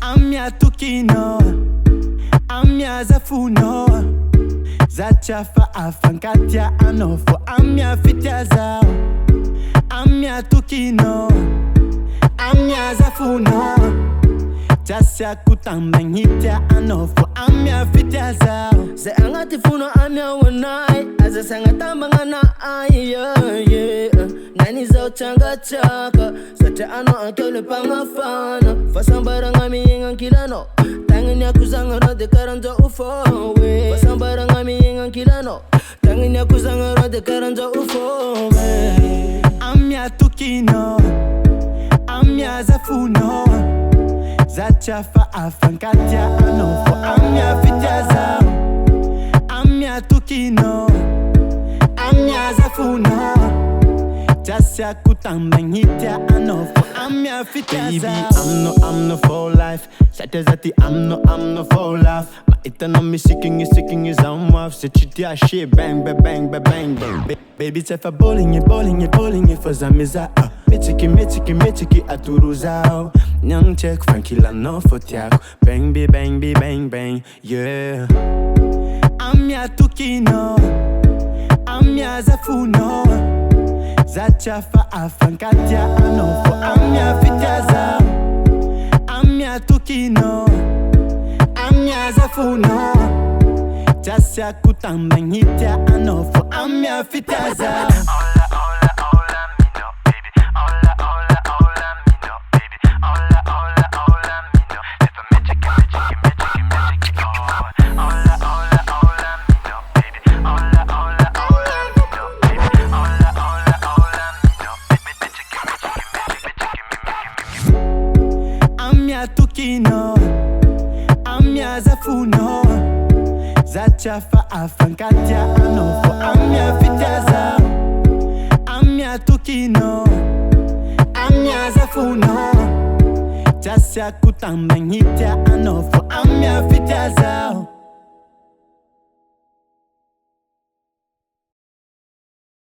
Amia tukino, amia zafuno, zachafa afankatia anofo, amia fitia zao, amia tukino, amia zafuno, jasya kutambeng hitia anofo, amia fitia zao. Ze angati funo amia wanai, aza sanga tambanga na ai, yeah. Nani zao changa chaka, sate ano ankele panga fana, fasambara ngami ingan kilano, tangin ya kuzanga rode karanja ufo, we. Fasambara ngami ingan kilano, tangin ya kuzanga rode karanja ufo, we. Amia tukino, amia zafuno, zachafa afankatia anofo, amia fitia zao. Amia tukino, amia zafuno, jasya kutambeng hitia anofo, amia fitia zao. Baby, I'm no for life. Zate zati, I'm no for life. Ma ita me seeking is on off. Zet je shit, bang, bang, bang, bang, bang. Baby, zeg van bowling je voor zamiza. Metiki, aturuzao. Nyang check, Frankie Lano voor tiago. Bang, bang, bang, bang, yeah. Amia tukino, amia zafuno, zachafa afankatia anofo, amia fitia zao. Amia tukino, amia zafuno, jasya kutambeng hitia anofo, amia fitia zao. Amia tukino, amia zafuno, zachafa afankatia anofo, amia fitia zao. Amia tukino, amia zafuno, jasya kutambeng hitia anofo, amia fitia zao.